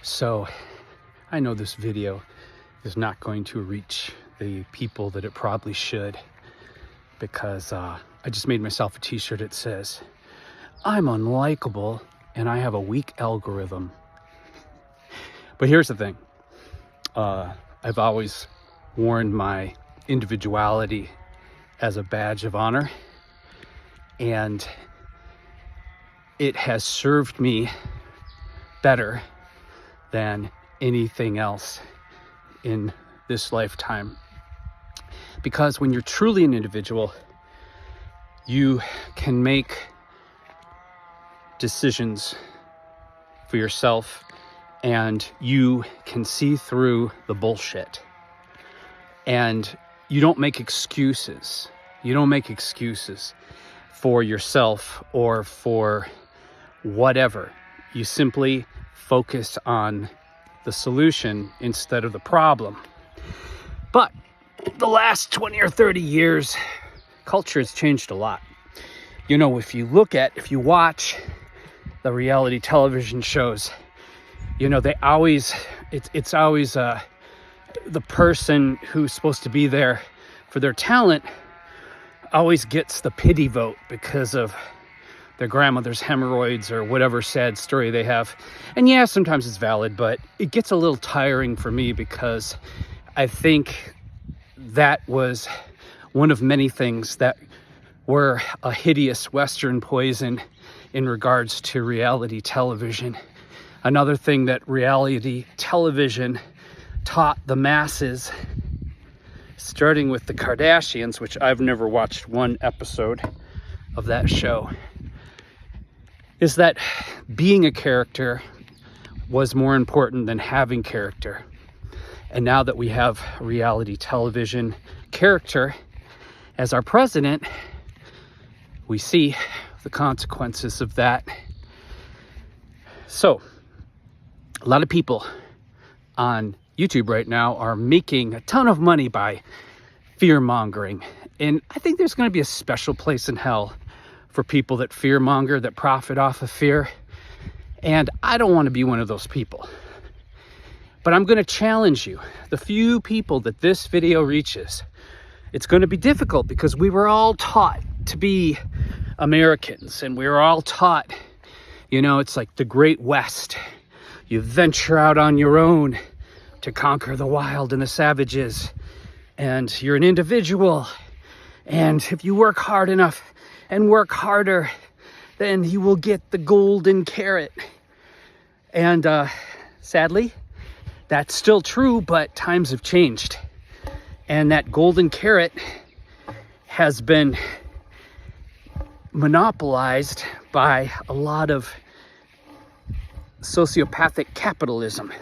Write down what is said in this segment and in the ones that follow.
So I know this video is not going to reach the people that it probably should, because I just made myself a t-shirt that says, I'm unlikable and I have a weak algorithm. But here's the thing. I've always worn my individuality as a badge of honor, and it has served me better than anything else in this lifetime. Because when you're truly an individual, you can make decisions for yourself, and you can see through the bullshit. And you don't make excuses. You don't make excuses for yourself or for whatever. You simply focus on the solution instead of the problem. But the last 20 or 30 years, culture has changed a lot. You know, if you watch the reality television shows, you know, it's always the person who's supposed to be there for their talent always gets the pity vote because of their grandmother's hemorrhoids or whatever sad story they have. And yeah, sometimes it's valid, but it gets a little tiring for me, because I think that was one of many things that were a hideous Western poison in regards to reality television. Another thing that reality television taught the masses, starting with the Kardashians, which I've never watched one episode of that show, is that being a character was more important than having character. And now that we have reality television character as our president, we see the consequences of that. So, a lot of people on YouTube right now are making a ton of money by fear mongering. And I think there's going to be a special place in hell for people that fear monger, that profit off of fear. And I don't want to be one of those people. But I'm going to challenge you. The few people that this video reaches, it's going to be difficult, because we were all taught to be Americans, and we were all taught, you know, it's like the Great West. You venture out on your own to conquer the wild and the savages, and you're an individual, and if you work hard enough and work harder, then you will get the golden carrot. And sadly, that's still true, but times have changed, and that golden carrot has been monopolized by a lot of sociopathic capitalism.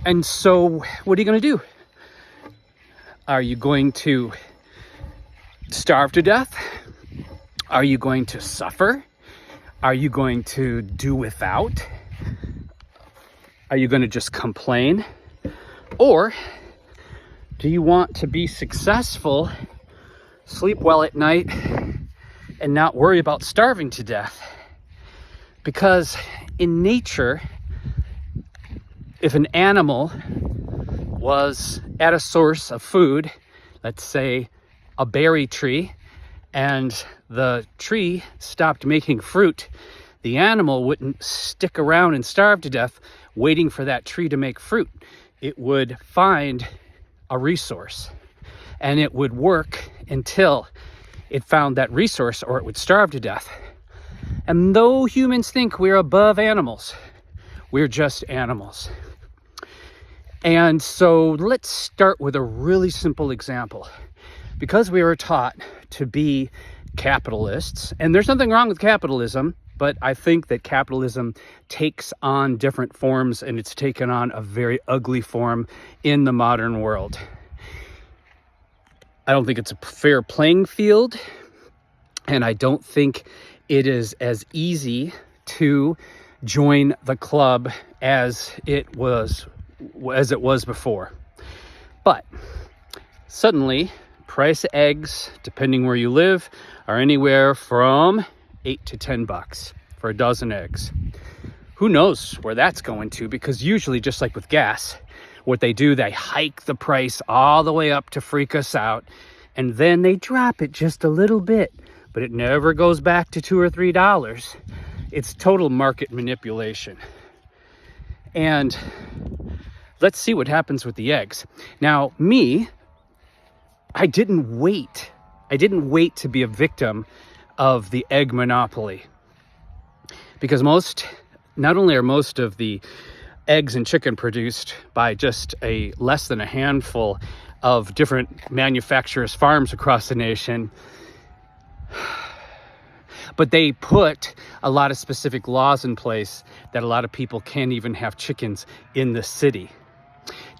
And so what are you going to do? Are you going to starve to death? Are you going to suffer? Are you going to do without? Are you going to just complain? Or do you want to be successful, sleep well at night, and not worry about starving to death? Because in nature, if an animal was at a source of food, let's say a berry tree, and the tree stopped making fruit, the animal wouldn't stick around and starve to death waiting for that tree to make fruit. It would find a resource, and it would work until it found that resource, or it would starve to death. And though humans think we're above animals, we're just animals. And so let's start with a really simple example. Because we were taught to be capitalists, and there's nothing wrong with capitalism, but I think that capitalism takes on different forms, and it's taken on a very ugly form in the modern world. I don't think it's a fair playing field, and I don't think it is as easy to join the club as it was before. But suddenly, price of eggs, depending where you live, are anywhere from $8 to $10 for a dozen eggs. who knows where that's going to, because usually, just like with gas, what they do, they hike the price all the way up to freak us out, and then they drop it just a little bit, but it never goes back to $2 or $3. It's total market manipulation. And let's see what happens with the eggs. Not I didn't wait to be a victim of the egg monopoly, because not only are most of the eggs and chicken produced by just less than a handful of different manufacturers' farms across the nation, but they put a lot of specific laws in place that a lot of people can't even have chickens in the city.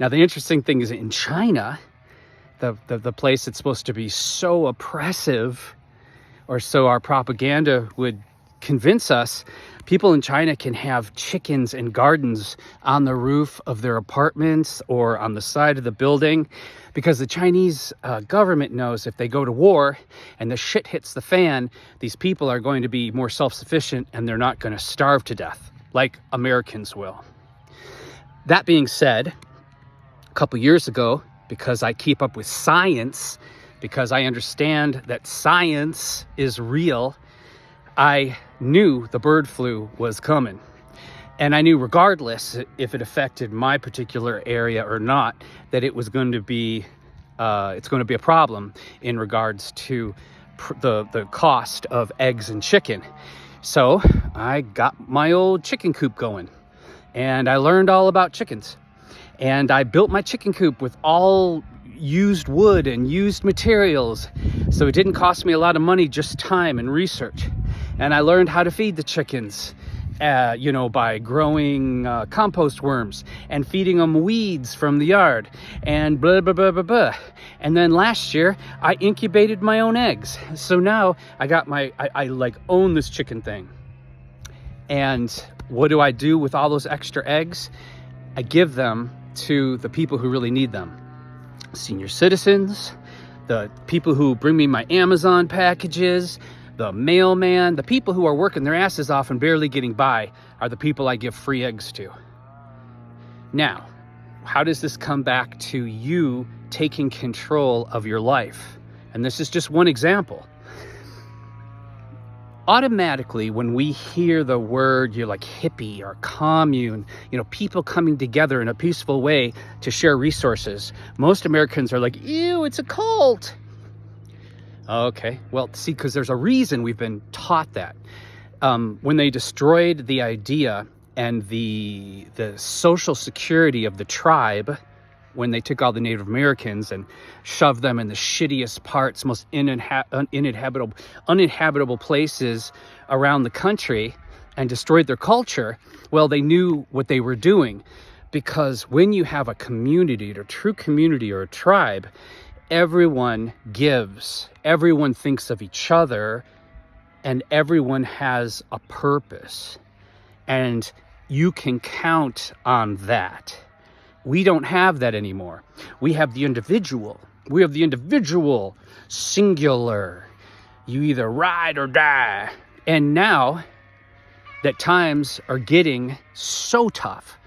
Now, the interesting thing is, in China, the place that's supposed to be so oppressive, or so our propaganda would convince us, people in China can have chickens and gardens on the roof of their apartments or on the side of the building, because the Chinese government knows if they go to war and the shit hits the fan, these people are going to be more self-sufficient and they're not going to starve to death like Americans will. That being said, a couple years ago, because I keep up with science, because I understand that science is real, I knew the bird flu was coming. And I knew, regardless if it affected my particular area or not, that it was going to be, it's going to be a problem in regards to the cost of eggs and chicken. So I got my old chicken coop going, and I learned all about chickens. And I built my chicken coop with all used wood and used materials. So it didn't cost me a lot of money, just time and research. And I learned how to feed the chickens, by growing compost worms and feeding them weeds from the yard and blah, blah, blah, blah, blah. And then last year, I incubated my own eggs. So now I got I own this chicken thing. And what do I do with all those extra eggs? I give them to the people who really need them. Senior citizens, the people who bring me my Amazon packages, the mailman, the people who are working their asses off and barely getting by are the people I give free eggs to. Now, how does this come back to you taking control of your life? And this is just one example. Automatically, when we hear the word, like hippie or commune, people coming together in a peaceful way to share resources, most Americans are like, ew, it's a cult. Okay, well, see, because there's a reason we've been taught that. When they destroyed the idea and the social security of the tribe, when they took all the Native Americans and shoved them in the shittiest parts, most uninhabitable places around the country and destroyed their culture, well, they knew what they were doing. Because when you have a community, a true community or a tribe, everyone gives, everyone thinks of each other, and everyone has a purpose. And you can count on that. We don't have that anymore. We have the individual. We have the individual, singular. You either ride or die. And now that times are getting so tough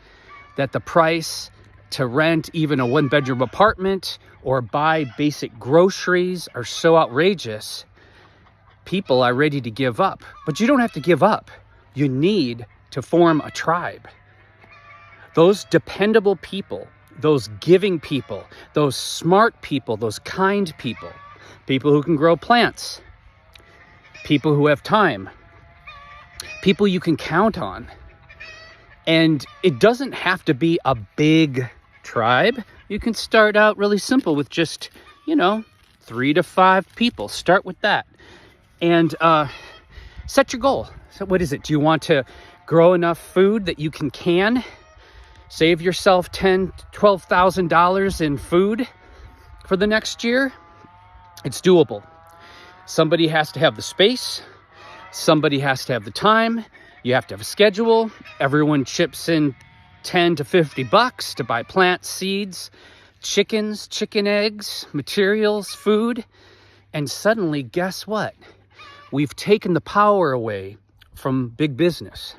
that the price to rent even a one-bedroom apartment or buy basic groceries are so outrageous, people are ready to give up. But you don't have to give up. You need to form a tribe. Those dependable people, those giving people, those smart people, those kind people, people who can grow plants, people who have time, people you can count on. And it doesn't have to be a big tribe. You can start out really simple with just, 3 to 5 people. Start with that. And set your goal. So what is it? Do you want to grow enough food that you can save yourself $10,000, $12,000 in food for the next year? It's doable. Somebody has to have the space. Somebody has to have the time. You have to have a schedule. Everyone chips in $10 to $50 to buy plant seeds, chickens, chicken eggs, materials, food. And suddenly, guess what? We've taken the power away from big business.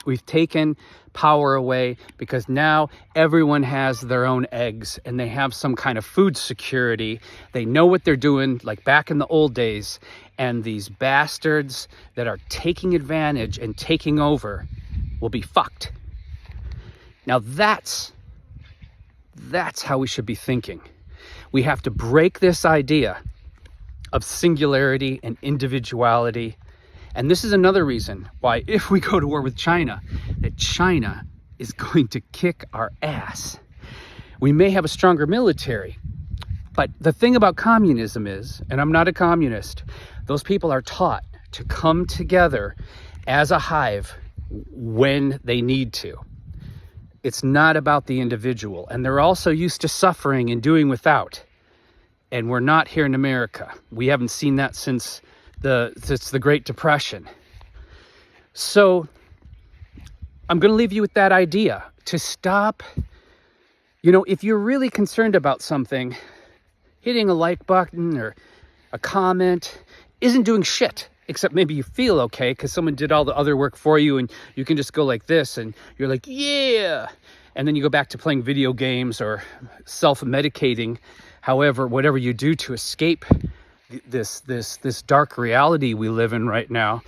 We've taken power away because now everyone has their own eggs and they have some kind of food security. They know what they're doing, like back in the old days. And these bastards that are taking advantage and taking over will be fucked. Now that's how we should be thinking. We have to break this idea of singularity and individuality. And this is another reason why, if we go to war with China, that China is going to kick our ass. We may have a stronger military, but the thing about communism is, and I'm not a communist, those people are taught to come together as a hive when they need to. It's not about the individual. And they're also used to suffering and doing without. And we're not here in America. We haven't seen that since the Great Depression. So I'm going to leave you with that idea to stop. If you're really concerned about something, hitting a like button or a comment isn't doing shit, except maybe you feel okay because someone did all the other work for you and you can just go like this and you're like, yeah. And then you go back to playing video games or self-medicating, whatever you do to escape this dark reality we live in right now.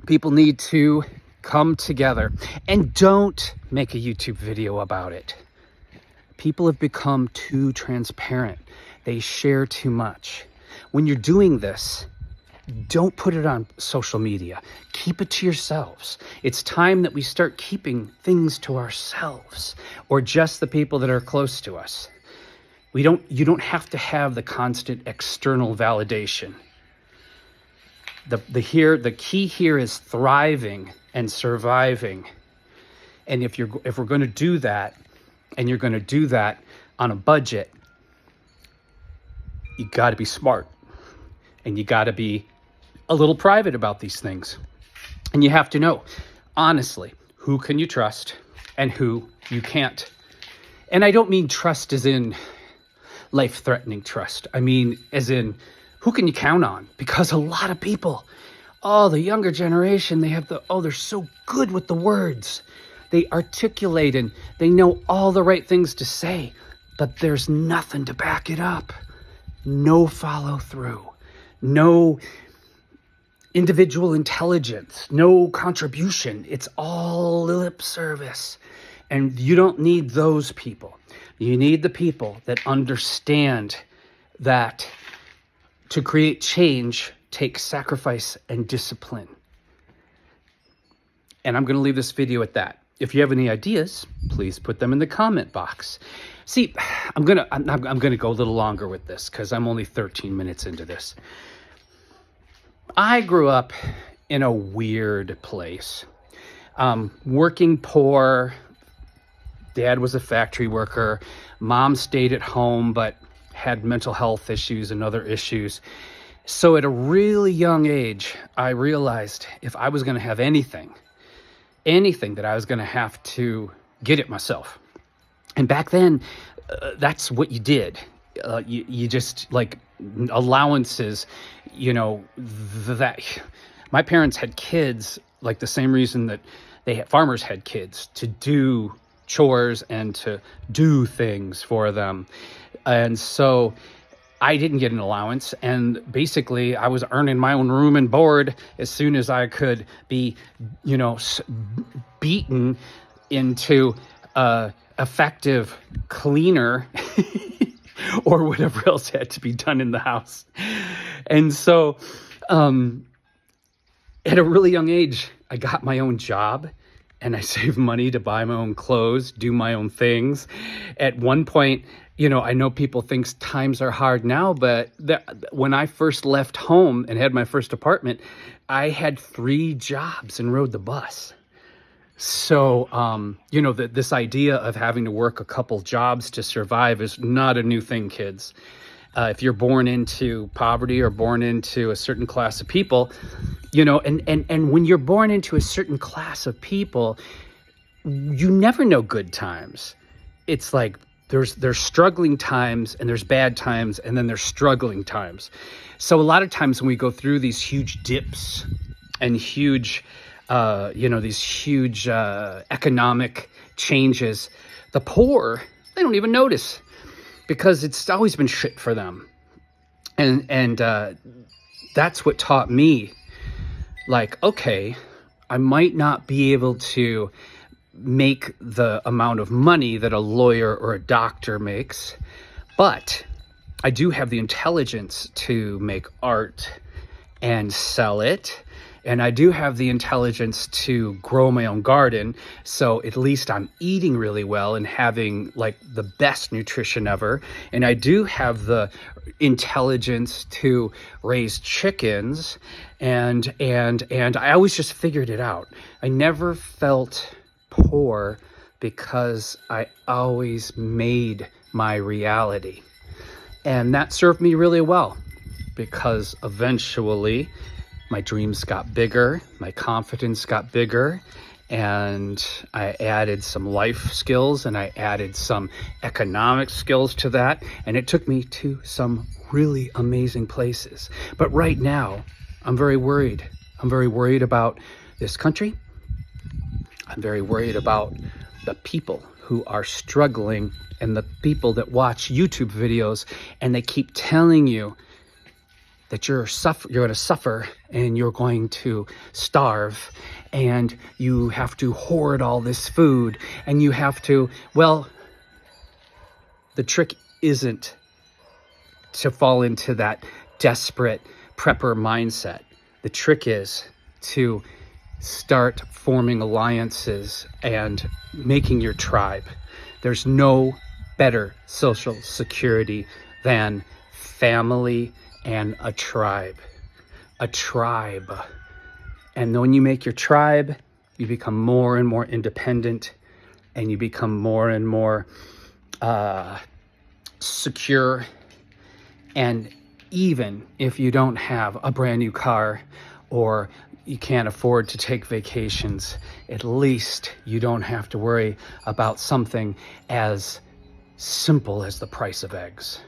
People need to come together and don't make a YouTube video about it. People have become too transparent. They share too much. When you're doing this, don't put it on social media. Keep it to yourselves. It's time that we start keeping things to ourselves or just the people that are close to us. You don't have to have the constant external validation. The key here is thriving and surviving. And if we're going to do that, and you're going to do that on a budget, you got to be smart, and you got to be a little private about these things. And you have to know, honestly, who can you trust and who you can't. And I don't mean trust as in life-threatening trust. I mean, as in, who can you count on? Because a lot of people, the younger generation, they're so good with the words. They articulate and they know all the right things to say, but there's nothing to back it up. No follow through, no individual intelligence, no contribution. It's all lip service. And you don't need those people. You need the people that understand that to create change takes sacrifice and discipline. And I'm going to leave this video at that. If you have any ideas, please put them in the comment box. See, I'm gonna go a little longer with this because I'm only 13 minutes into this. I grew up in a weird place. Working poor. Dad was a factory worker. Mom stayed at home but had mental health issues and other issues. So at a really young age, I realized if I was going to have anything that I was going to have to get it myself. And back then, that's what you did. You just like allowances, that my parents had kids, like the same reason that farmers had kids, to do chores and to do things for them. And so I didn't get an allowance, and basically I was earning my own room and board as soon as I could be, beaten into effective cleaner or whatever else had to be done in the house. And so at a really young age, I got my own job and I saved money to buy my own clothes, do my own things. At one point, I know people think times are hard now, but when I first left home and had my first apartment, I had 3 jobs and rode the bus. So, this idea of having to work a couple jobs to survive is not a new thing, kids. If you're born into poverty or born into a certain class of people, and when you're born into a certain class of people, you never know good times. It's like there's struggling times and there's bad times and then there's struggling times. So a lot of times when we go through these huge dips and huge these huge economic changes, the poor, they don't even notice because it's always been shit for them. And that's what taught me, like, okay, I might not be able to make the amount of money that a lawyer or a doctor makes, but I do have the intelligence to make art and sell it. And I do have the intelligence to grow my own garden. So at least I'm eating really well and having like the best nutrition ever. And I do have the intelligence to raise chickens. And I always just figured it out. I never felt poor because I always made my reality. And that served me really well, because eventually my dreams got bigger, my confidence got bigger, and I added some life skills and I added some economic skills to that. And it took me to some really amazing places. But right now, I'm very worried. I'm very worried about this country. I'm very worried about the people who are struggling and the people that watch YouTube videos and they keep telling you that you're going to suffer and you're going to starve and you have to hoard all this food and you have to, well, the trick isn't to fall into that desperate prepper mindset. The trick is to start forming alliances and making your tribe. There's no better social security than family and a tribe. A tribe. And when you make your tribe, you become more and more independent and you become more and more secure. And even if you don't have a brand new car or you can't afford to take vacations, at least you don't have to worry about something as simple as the price of eggs.